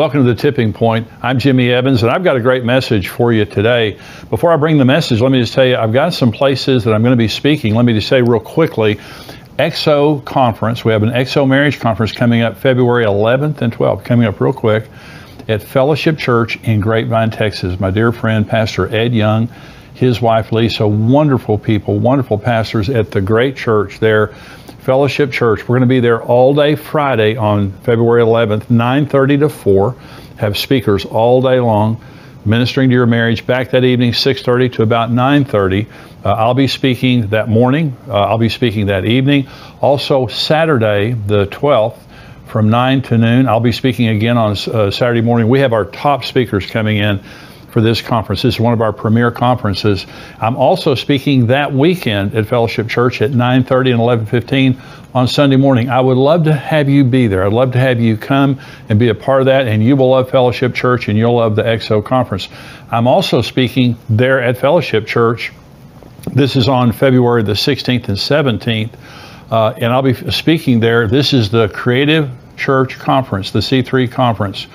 Welcome to The Tipping Point. I'm Jimmy Evans, and I've got a great message for you today. Before I bring the message, let me just tell you, I've got some places that I'm going to be speaking. Let me just say real quickly, XO Conference. We have an XO Marriage Conference coming up February 11th and 12th, coming up real quick at Fellowship Church in Grapevine, Texas. My dear friend, Pastor Ed Young, his wife Lisa, wonderful people, wonderful pastors at the great church there, Fellowship Church. We're going to be there all day Friday on February 11th, 9:30 to 4. Have speakers all day long, ministering to your marriage. Back that evening, 6:30 to about 9:30. I'll be speaking that morning. I'll be speaking that evening. Also, Saturday, the 12th, from 9 to noon, I'll be speaking again on Saturday morning. We have our top speakers coming in for this conference. This is one of our premier conferences. I'm also speaking that weekend at Fellowship Church at 9:30 and 11:15 on Sunday morning. I would love to have you be there. I'd love to have you come and be a part of that, and you will love Fellowship Church and you'll love the XO Conference. I'm also speaking there at Fellowship Church. This is on February the 16th and 17th, and I'll be speaking there. This is the Creative Church Conference, the C3 Conference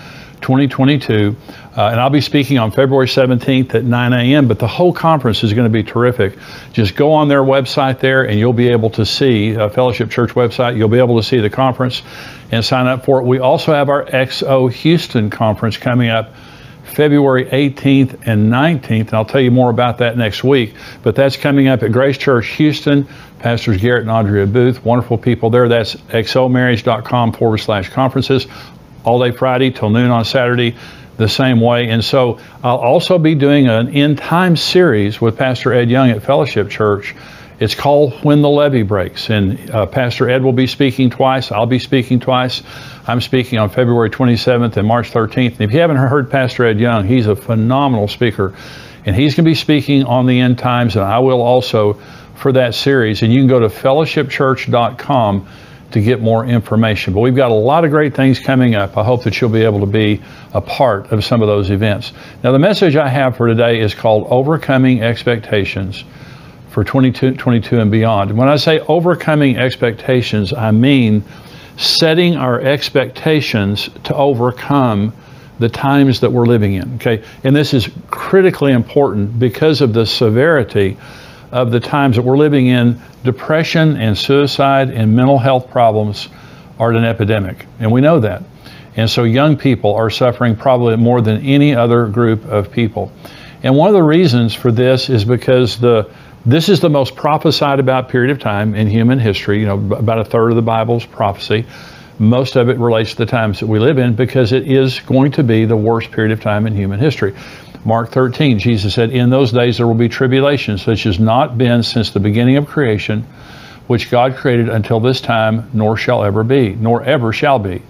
2022, and I'll be speaking on February 17th at 9 a.m., but the whole conference is going to be terrific. Just go on their website there and you'll be able to see, Fellowship Church website, you'll be able to see the conference and sign up for it. We also have our XO Houston Conference coming up February 18th and 19th, and I'll tell you more about that next week, but that's coming up at Grace Church Houston. Pastors Garrett and Andrea Booth, wonderful people there. That's xomarriage.com/conferences. All day Friday till noon on Saturday, the same way. And so I'll also be doing an end time series with Pastor Ed Young at Fellowship Church. It's called When the Levee Breaks. And Pastor Ed will be speaking twice. I'll be speaking twice. I'm speaking on February 27th and March 13th. And if you haven't heard Pastor Ed Young, he's a phenomenal speaker. And he's going to be speaking on the end times, and I will also for that series. And you can go to fellowshipchurch.com to get more information. But we've got a lot of great things coming up. I hope that you'll be able to be a part of some of those events. Now, the message I have for today is called Overcoming Expectations for 2022 and beyond. And when I say overcoming expectations, I mean setting our expectations to overcome the times that we're living in, okay? And this is critically important because of the severity of the times that we're living in. Depression and suicide and mental health problems are at an epidemic, and we know that. And so young people are suffering probably more than any other group of people. And one of the reasons for this is because this is the most prophesied about period of time in human history. You know, about a third of the Bible's prophecy. Most of it relates to the times that we live in because it is going to be the worst period of time in human history. Mark 13, Jesus said, "In those days there will be tribulation, such has not been since the beginning of creation, which God created until this time, nor shall ever be, nor ever shall be.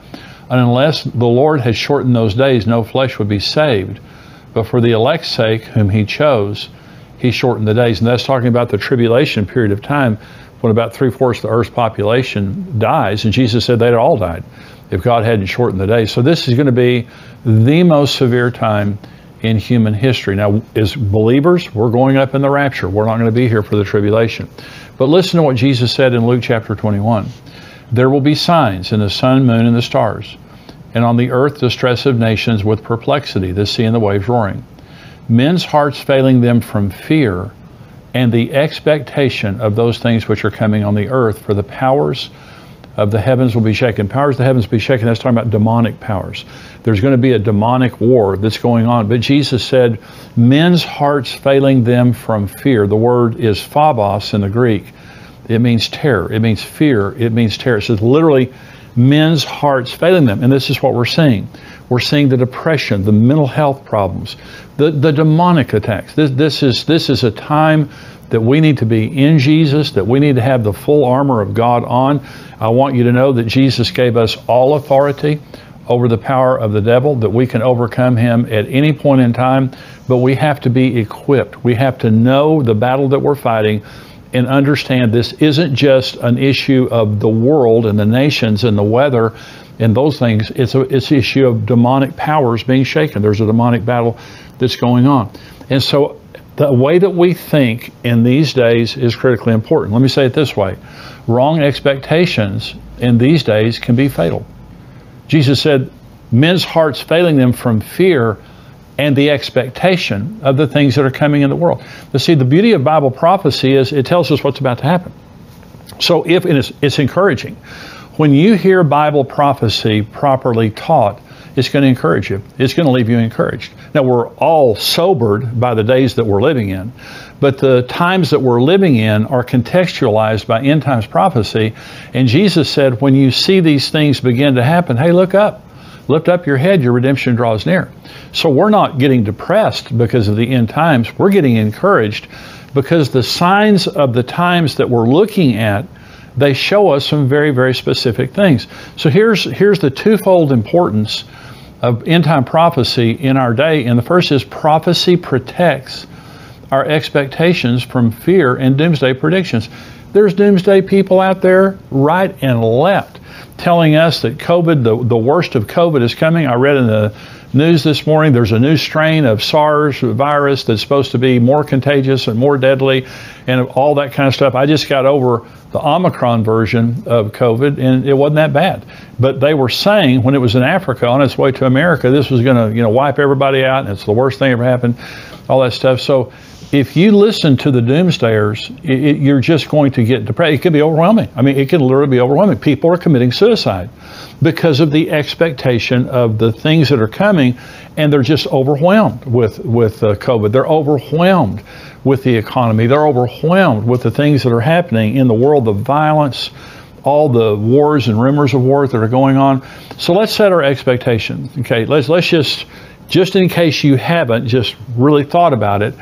And unless the Lord had shortened those days, no flesh would be saved. But for the elect's sake, whom he chose, he shortened the days." And that's talking about the tribulation period of time when about 3/4 of the earth's population dies. And Jesus said they'd all died if God hadn't shortened the days. So this is going to be the most severe time in human history. Now, as believers, we're going up in the rapture. We're not going to be here for the tribulation. But listen to what Jesus said in Luke chapter 21. "There will be signs in the sun, moon, and the stars, and on the earth distress of nations with perplexity, the sea and the waves roaring. Men's hearts failing them from fear and the expectation of those things which are coming on the earth, for the powers of the heavens will be shaken." Powers of the heavens will be shaken. That's talking about demonic powers. There's going to be a demonic war that's going on. But Jesus said, men's hearts failing them from fear. The word is phobos in the Greek. It means terror. It means fear. It means terror. It says literally, men's hearts failing them. And this is what we're seeing. We're seeing the depression, the mental health problems, the demonic attacks. This is a time that we need to be in Jesus, that we need to have the full armor of God on. I want you to know that Jesus gave us all authority over the power of the devil, that we can overcome him at any point in time, but we have to be equipped. We have to know the battle that we're fighting and understand this isn't just an issue of the world and the nations and the weather and those things. It's an issue of demonic powers being shaken. There's a demonic battle that's going on. And so the way that we think in these days is critically important. Let me say it this way. Wrong expectations in these days can be fatal. Jesus said, men's hearts failing them from fear and the expectation of the things that are coming in the world. But see, the beauty of Bible prophecy is it tells us what's about to happen. So and it's encouraging. When you hear Bible prophecy properly taught, it's going to encourage you. It's going to leave you encouraged. Now, we're all sobered by the days that we're living in, but the times that we're living in are contextualized by end times prophecy. And Jesus said, when you see these things begin to happen, hey, look up. Lift up your head, your redemption draws near. So we're not getting depressed because of the end times. We're getting encouraged because the signs of the times that we're looking at, they show us some very, very specific things. So here's the twofold importance of end time prophecy in our day. And the first is prophecy protects our expectations from fear and doomsday predictions. There's doomsday people out there right and left telling us that COVID, the worst of COVID is coming. I read in the news this morning, there's a new strain of SARS virus that's supposed to be more contagious and more deadly and all that kind of stuff. I just got over the Omicron version of COVID and it wasn't that bad. But they were saying when it was in Africa on its way to America, this was going to, wipe everybody out and it's the worst thing ever happened, all that stuff. So if you listen to the doomsdayers, you're just going to get depressed. It could be overwhelming. I mean, it could literally be overwhelming. People are committing suicide because of the expectation of the things that are coming, and they're just overwhelmed with COVID. They're overwhelmed with the economy. They're overwhelmed with the things that are happening in the world, the violence, all the wars and rumors of war that are going on. So let's set our expectations. Okay, let's just in case you haven't just really thought about it,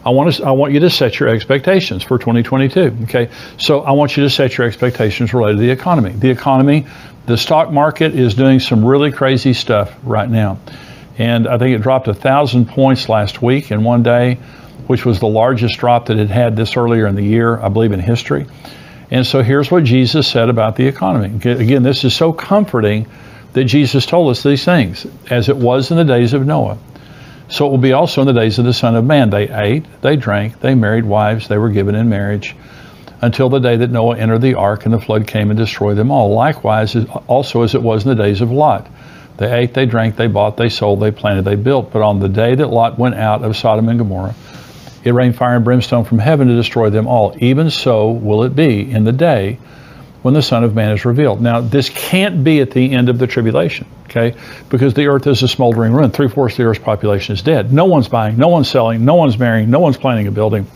I want you to set your expectations for 2022. Okay, so I want you to set your expectations related to the economy. The economy, the stock market is doing some really crazy stuff right now, and I think it dropped 1,000 points last week in one day, which was the largest drop that it had this earlier in the year, I believe, in history. And so here's what Jesus said about the economy. Again, this is so comforting that Jesus told us these things, as it was in the days of Noah. So it will be also in the days of the Son of Man. They ate, they drank, they married wives, they were given in marriage, until the day that Noah entered the ark and the flood came and destroyed them all. Likewise, also as it was in the days of Lot. They ate, they drank, they bought, they sold, they planted, they built. But on the day that Lot went out of Sodom and Gomorrah, it rained fire and brimstone from heaven to destroy them all. Even so will it be in the day when the Son of Man is revealed. Now, this can't be at the end of the tribulation, okay? Because the earth is a smoldering ruin. 3/4 of the earth's population is dead. No one's buying, no one's selling, no one's marrying, no one's planning a building.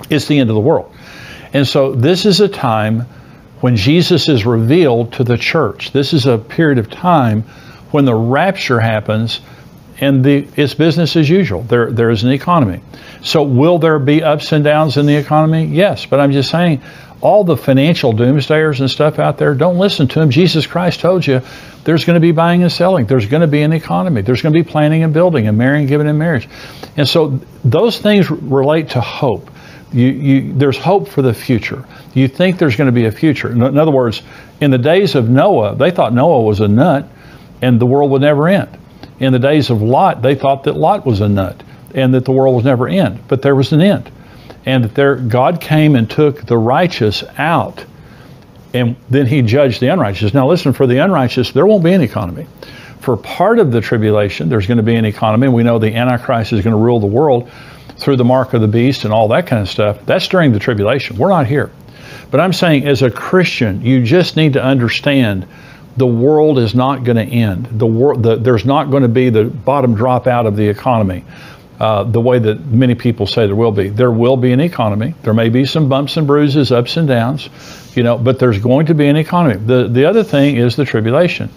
It's the end of the world. And so this is a time when Jesus is revealed to the church. This is a period of time when the rapture happens and it's business as usual. There is an economy. So will there be ups and downs in the economy? Yes, but I'm just saying, all the financial doomsdayers and stuff out there, don't listen to them. Jesus Christ told you there's going to be buying and selling. There's going to be an economy. There's going to be planning and building and marrying, giving in marriage. And so those things relate to hope. There's hope for the future. You think there's going to be a future. In other words, in the days of Noah, they thought Noah was a nut and the world would never end. In the days of Lot, they thought that Lot was a nut and that the world would never end. But there was an end. And that God came and took the righteous out, and then he judged the unrighteous. Now listen, for the unrighteous, there won't be an economy. For part of the tribulation, there's going to be an economy. We know the Antichrist is going to rule the world through the mark of the beast and all that kind of stuff. That's during the tribulation. We're not here. But I'm saying, as a Christian, you just need to understand the world is not going to end. There's not going to be the bottom drop out of the economy. The way that many people say there will be. There will be an economy. There may be some bumps and bruises, ups and downs, but there's going to be an economy. The other thing is the tribulation.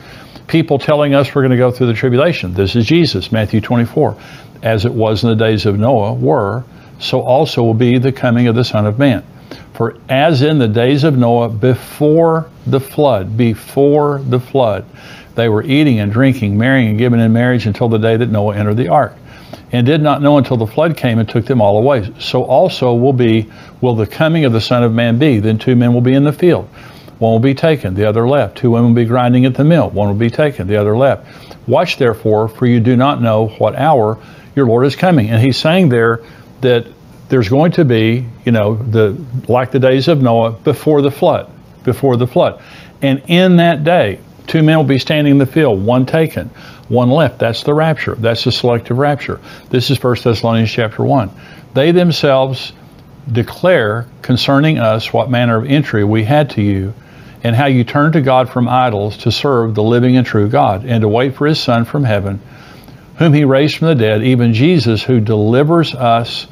People telling us we're going to go through the tribulation. This is Jesus, Matthew 24. As it was in the days of Noah so also will be the coming of the Son of Man. For as in the days of Noah before the flood, they were eating and drinking, marrying and giving in marriage until the day that Noah entered the ark, and did not know until the flood came and took them all away. So also will the coming of the Son of Man be. Then 2 men will be in the field. One will be taken, the other left. 2 women will be grinding at the mill. One will be taken, the other left. Watch therefore, for you do not know what hour your Lord is coming. And he's saying there that there's going to be, like the days of Noah before the flood. And in that day, 2 men will be standing in the field, one taken, one left. That's the rapture. That's the selective rapture. This is 1 Thessalonians chapter 1. They themselves declare concerning us what manner of entry we had to you, and how you turned to God from idols to serve the living and true God, and to wait for his Son from heaven, whom he raised from the dead, even Jesus, who delivers us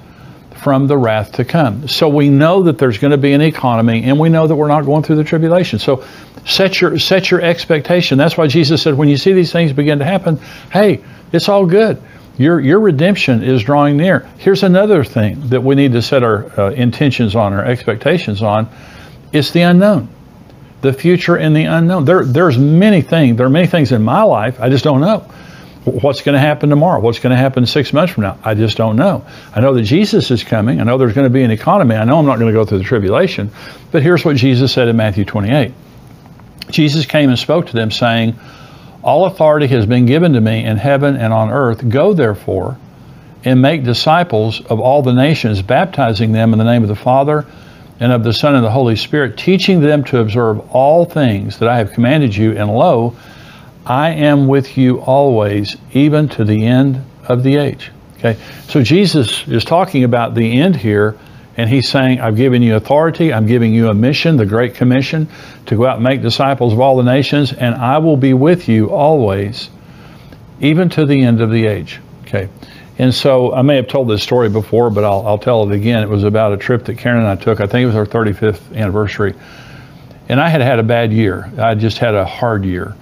from the wrath to come. So we know that there's going to be an economy, and we know that we're not going through the tribulation. So set your expectation. That's why Jesus said, when you see these things begin to happen, hey, it's all good. Your redemption is drawing near. Here's another thing that we need to set our intentions on, our expectations on. It's the unknown, the future and the unknown. There are many things in my life I just don't know. What's going to happen tomorrow? What's going to happen 6 months from now? I just don't know. I know that Jesus is coming. I know there's going to be an economy. I know I'm not going to go through the tribulation. But here's what Jesus said in Matthew 28. Jesus came and spoke to them, saying, all authority has been given to me in heaven and on earth. Go therefore and make disciples of all the nations, baptizing them in the name of the Father and of the Son and the Holy Spirit, teaching them to observe all things that I have commanded you. And lo, I am with you always, even to the end of the age. Okay, so Jesus is talking about the end here, and he's saying, I've given you authority, I'm giving you a mission, the Great Commission, to go out and make disciples of all the nations, and I will be with you always, even to the end of the age. Okay, and so I may have told this story before, but I'll tell it again. It was about a trip that Karen and I took. I think it was our 35th anniversary, and I had a bad year. I just had a hard year.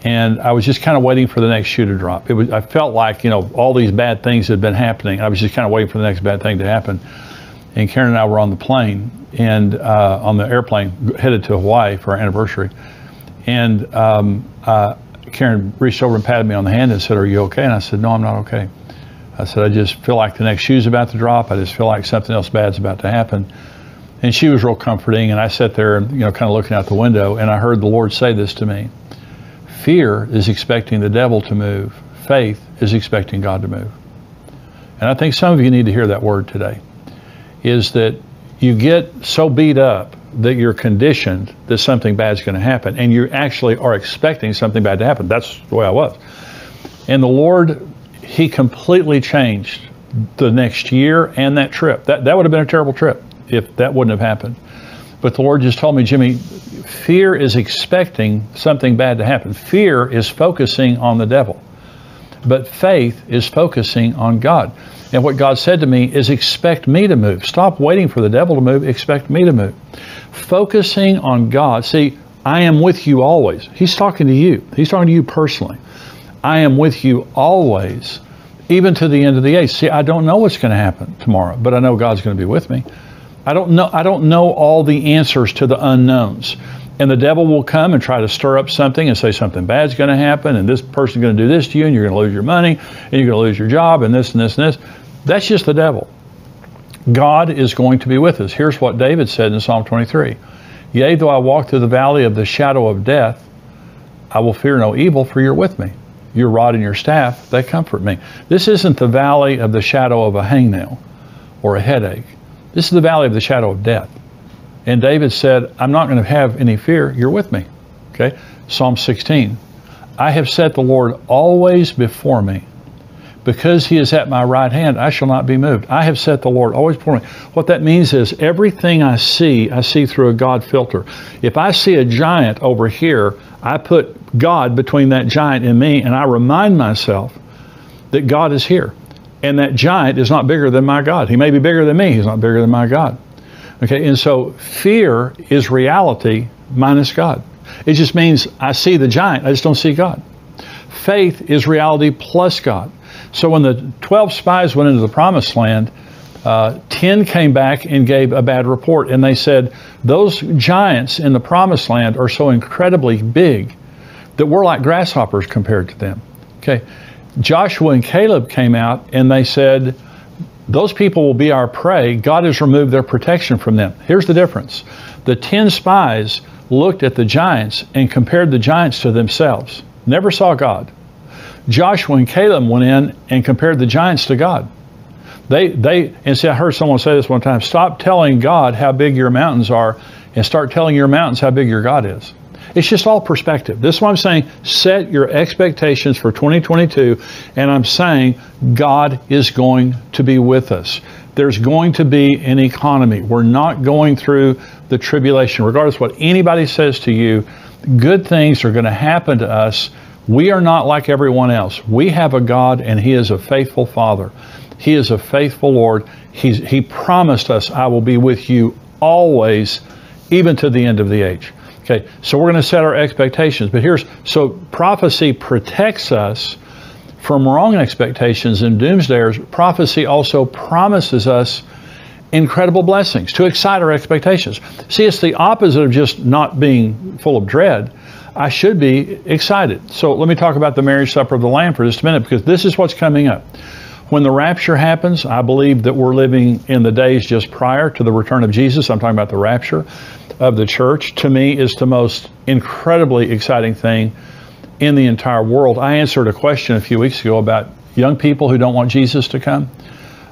And I was just kind of waiting for the next shoe to drop. I felt like, all these bad things had been happening. I was just kind of waiting for the next bad thing to happen. And Karen and I were on the plane, and on the airplane, headed to Hawaii for our anniversary. And Karen reached over and patted me on the hand and said, are you okay? And I said, no, I'm not okay. I said, I just feel like the next shoe's about to drop. I just feel like something else bad's about to happen. And she was real comforting. And I sat there and, kind of looking out the window, and I heard the Lord say this to me. Fear is expecting the devil to move. Faith is expecting God to move. And I think some of you need to hear that word today, is that you get so beat up that you're conditioned that something bad is going to happen, and you actually are expecting something bad to happen. That's the way I was. And the Lord, he completely changed the next year and that trip. That would have been a terrible trip if that wouldn't have happened. But the Lord just told me, Jimmy, fear is expecting something bad to happen. Fear is focusing on the devil. But faith is focusing on God. And what God said to me is, expect me to move. Stop waiting for the devil to move. Expect me to move. Focusing on God. See, I am with you always. He's talking to you. He's talking to you personally. I am with you always, even to the end of the age. See, I don't know what's going to happen tomorrow, but I know God's going to be with me. I don't know all the answers to the unknowns. And the devil will come and try to stir up something and say something bad's going to happen, and this person's going to do this to you, and you're going to lose your money, and you're going to lose your job, and this and this and this. That's just the devil. God is going to be with us. Here's what David said in Psalm 23. Yea, though I walk through the valley of the shadow of death, I will fear no evil, for you're with me. Your rod and your staff, they comfort me. This isn't the valley of the shadow of a hangnail or a headache. This is the valley of the shadow of death. And David said, I'm not going to have any fear. You're with me. Okay. Psalm 16. I have set the Lord always before me. Because he is at my right hand, I shall not be moved. I have set the Lord always before me. What that means is everything I see through a God filter. If I see a giant over here, I put God between that giant and me, and I remind myself that God is here. And that giant is not bigger than my God. He may be bigger than me. He's not bigger than my God. Okay, and so fear is reality minus God. It just means I see the giant, I just don't see God. Faith is reality plus God. So when the 12 spies went into the promised land, 10 came back and gave a bad report. And they said, those giants in the promised land are so incredibly big that we're like grasshoppers compared to them. Okay. Joshua and Caleb came out and they said, those people will be our prey. God has removed their protection from them. Here's the difference. The 10 spies looked at the giants and compared the giants to themselves. Never saw God. Joshua and Caleb went in and compared the giants to God. And see, I heard someone say this one time, stop telling God how big your mountains are and start telling your mountains how big your God is. It's just all perspective. This is what I'm saying. Set your expectations for 2022, and I'm saying God is going to be with us. There's going to be an economy. We're not going through the tribulation. Regardless of what anybody says to you, good things are going to happen to us. We are not like everyone else. We have a God, and He is a faithful Father. He is a faithful Lord. He promised us, I will be with you always, even to the end of the age. Okay, so we're going to set our expectations. But so prophecy protects us from wrong expectations and doomsdayers. Prophecy also promises us incredible blessings to excite our expectations. See, it's the opposite of just not being full of dread. I should be excited. So let me talk about the marriage supper of the Lamb for just a minute, because this is what's coming up. When the rapture happens, I believe that we're living in the days just prior to the return of Jesus. I'm talking about the rapture of the church. To me, is the most incredibly exciting thing in the entire world. I answered a question a few weeks ago about young people who don't want Jesus to come.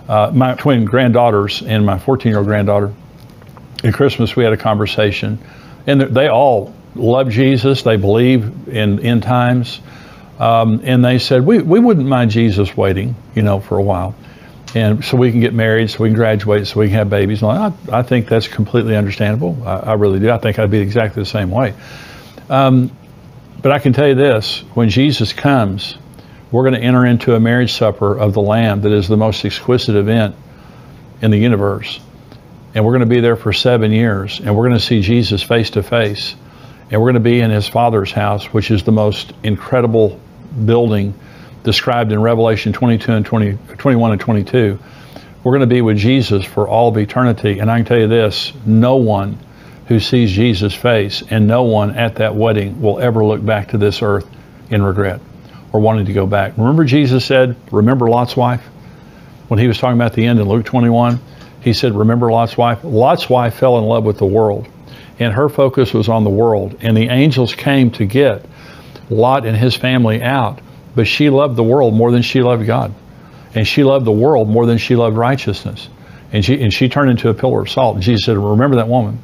My twin granddaughters and my 14-year-old granddaughter, at Christmas we had a conversation, and they all love Jesus. They believe in end times. And they said, we wouldn't mind Jesus waiting, for a while. And so we can get married, so we can graduate, so we can have babies. And I think that's completely understandable. I really do. I think I'd be exactly the same way. But I can tell you this, when Jesus comes, we're going to enter into a marriage supper of the Lamb that is the most exquisite event in the universe. And we're going to be there for 7 years, and we're going to see Jesus face to face. And we're going to be in His Father's house, which is the most incredible building described in Revelation 21 and 22. We're going to be with Jesus for all of eternity. And I can tell you this, no one who sees Jesus' face and no one at that wedding will ever look back to this earth in regret or wanting to go back. Remember Jesus said, remember Lot's wife? When He was talking about the end in Luke 21, He said, remember Lot's wife? Lot's wife fell in love with the world, and her focus was on the world. And the angels came to get Lot and his family out, but she loved the world more than she loved God. And she loved the world more than she loved righteousness. And she turned into a pillar of salt. And Jesus said, remember that woman.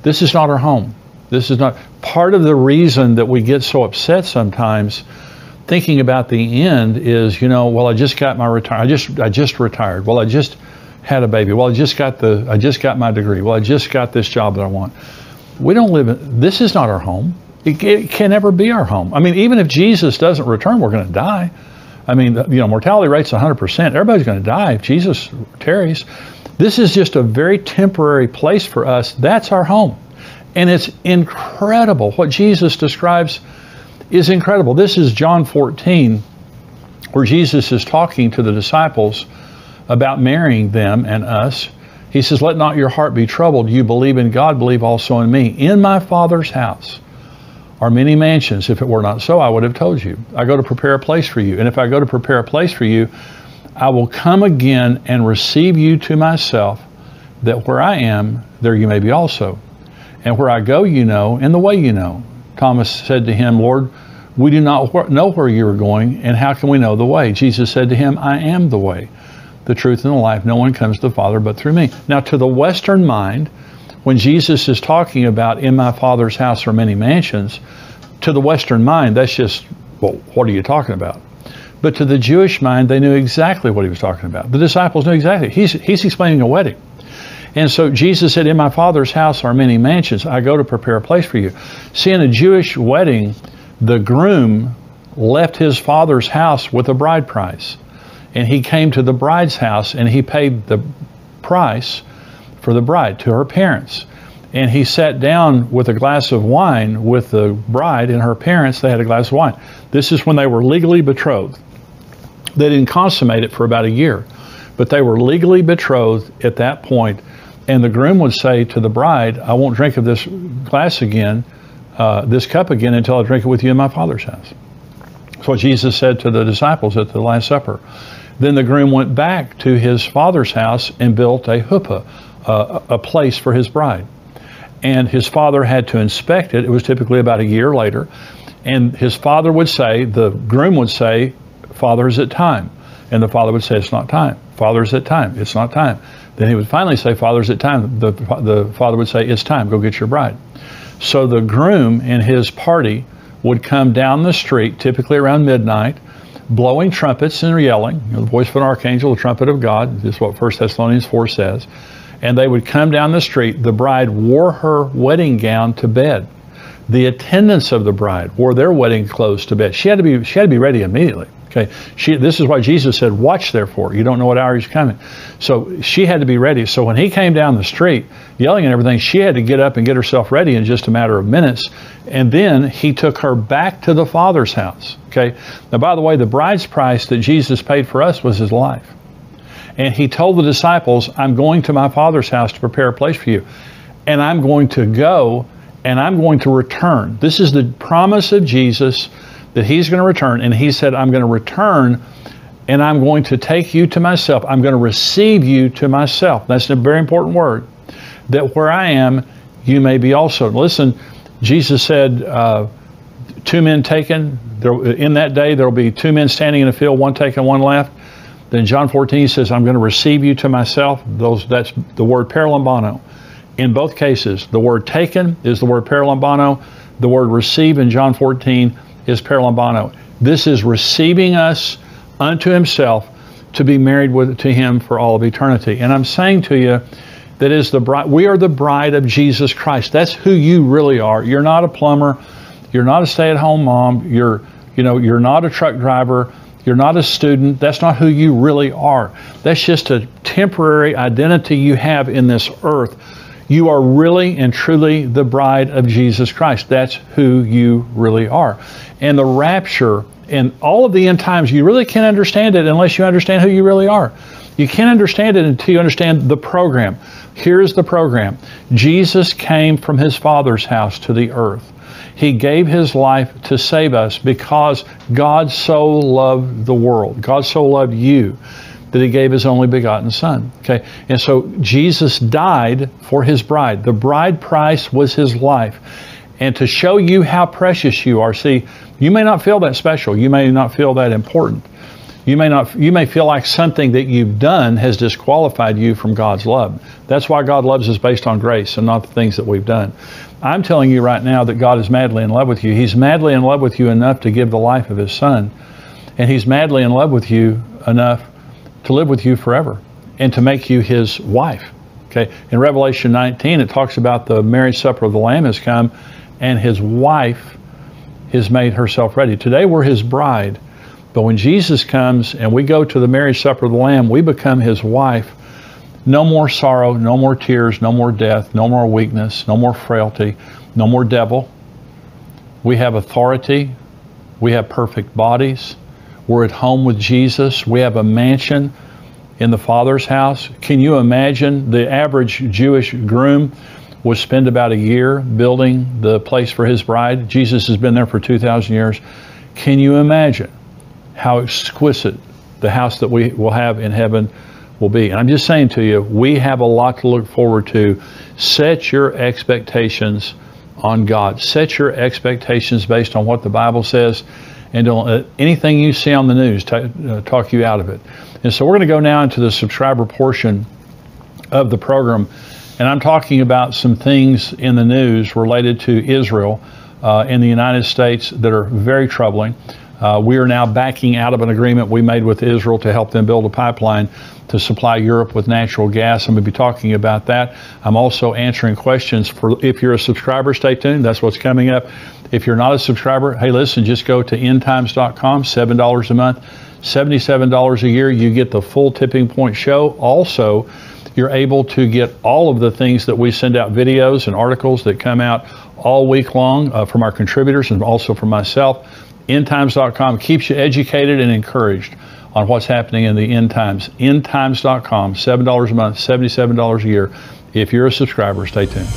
This is not her home. This is not part of the reason that we get so upset sometimes thinking about the end is, well, I just got my I just retired. Well, I just had a baby. Well, I just got my degree. Well, I just got this job that I want. We don't live in, this is not our home. It can never be our home. I mean, even if Jesus doesn't return, we're going to die. I mean, mortality rate's 100%. Everybody's going to die if Jesus tarries. This is just a very temporary place for us. That's our home. And it's incredible. What Jesus describes is incredible. This is John 14, where Jesus is talking to the disciples about marrying them and us. He says, let not your heart be troubled. You believe in God, believe also in me. In my Father's house are many mansions. If it were not so, I would have told you. I go to prepare a place for you. And if I go to prepare a place for you, I will come again and receive you to myself, that where I am, there you may be also. And where I go, you know, and the way you know. Thomas said to him, Lord, we do not know where you are going, and how can we know the way? Jesus said to him, I am the way, the truth, and the life. No one comes to the Father but through me. Now, to the Western mind, when Jesus is talking about in my Father's house are many mansions, to the Western mind, that's just, well, what are you talking about? But to the Jewish mind, they knew exactly what he was talking about. The disciples knew exactly. He's explaining a wedding. And so Jesus said, in my Father's house are many mansions. I go to prepare a place for you. See, in a Jewish wedding, the groom left his father's house with a bride price. And he came to the bride's house and he paid the price for the bride to her parents. And he sat down with a glass of wine with the bride and her parents. They had a glass of wine. This is when they were legally betrothed. They didn't consummate it for about a year, but they were legally betrothed at that point. And the groom would say to the bride, I won't drink of this glass again, this cup again, until I drink it with you in my Father's house. That's what Jesus said to the disciples at the Last Supper. Then the groom went back to his father's house and built a huppah, a place for his bride. And his father had to inspect it. It was typically about a year later. And his father would say, the groom would say, Father, is it time? And the father would say, it's not time. Father, is it time? It's not time. Then he would finally say, Father, is it time? The father would say, it's time, go get your bride. So the groom and his party would come down the street, typically around midnight, blowing trumpets and yelling, the voice of an archangel, the trumpet of God. This is what 1 Thessalonians 4 says. And they would come down the street. The bride wore her wedding gown to bed. The attendants of the bride wore their wedding clothes to bed. She had to be ready immediately. Okay, this is why Jesus said, watch therefore. You don't know what hour he's coming. So she had to be ready. So when he came down the street yelling and everything, she had to get up and get herself ready in just a matter of minutes. And then he took her back to the Father's house. Okay, now by the way, the bride's price that Jesus paid for us was his life. And he told the disciples, I'm going to my Father's house to prepare a place for you. And I'm going to go and I'm going to return. This is the promise of Jesus, that he's going to return. And he said, I'm going to return and I'm going to take you to myself. I'm going to receive you to myself. That's a very important word. That where I am, you may be also. Listen, Jesus said, 2 men taken. In that day, there will be 2 men standing in a field, one taken, one left. Then John 14, he says, I'm going to receive you to myself. That's the word paralambano. In both cases, the word taken is the word paralambano. The word receive in John 14 is paralambano. This is receiving us unto himself to be married to him for all of eternity. And I'm saying to you that is the bride. We are the bride of Jesus Christ. That's who you really are. You're not a plumber. You're not a stay-at-home mom. You're not a truck driver. You're not a student. That's not who you really are. That's just a temporary identity you have in this earth. You are really and truly the bride of Jesus Christ. That's who you really are. And the rapture and all of the end times, you really can't understand it unless you understand who you really are. You can't understand it until you understand the program. Here's the program. Jesus came from his Father's house to the earth. He gave his life to save us because God so loved the world. God so loved you that he gave his only begotten Son. Okay, and so Jesus died for his bride. The bride price was his life. And to show you how precious you are, see, you may not feel that special. You may not feel that important. You may feel like something that you've done has disqualified you from God's love. That's why God loves us based on grace and not the things that we've done. I'm telling you right now that God is madly in love with you. He's madly in love with you enough to give the life of his Son. And he's madly in love with you enough to live with you forever and to make you his wife. Okay. In Revelation 19, it talks about the marriage supper of the Lamb has come and his wife has made herself ready. Today we're his bride, but when Jesus comes and we go to the marriage supper of the Lamb, we become his wife. No more sorrow, no more tears, no more death, no more weakness, no more frailty, no more devil. We have authority. We have perfect bodies. We're at home with Jesus. We have a mansion in the Father's house. Can you imagine? The average Jewish groom would spend about a year building the place for his bride. Jesus has been there for 2,000 years. Can you imagine how exquisite the house that we will have in heaven will be? And I'm just saying to you, we have a lot to look forward to. Set your expectations on God. Set your expectations based on what the Bible says, and don't let anything you see on the news talk you out of it. And so we're going to go now into the subscriber portion of the program, and I'm talking about some things in the news related to Israel in the United States that are very troubling. We are now backing out of an agreement we made with Israel to help them build a pipeline to supply Europe with natural gas. I'm going to be talking about that. I'm also answering questions for, if you're a subscriber, stay tuned. That's what's coming up. If you're not a subscriber, hey, listen, just go to endtimes.com, $7 a month, $77 a year. You get the full Tipping Point show. Also, you're able to get all of the things that we send out, videos and articles that come out all week long from our contributors and also from myself. Endtimes.com keeps you educated and encouraged on what's happening in the end times. Endtimes.com, $7 a month, $77 a year. If you're a subscriber, stay tuned.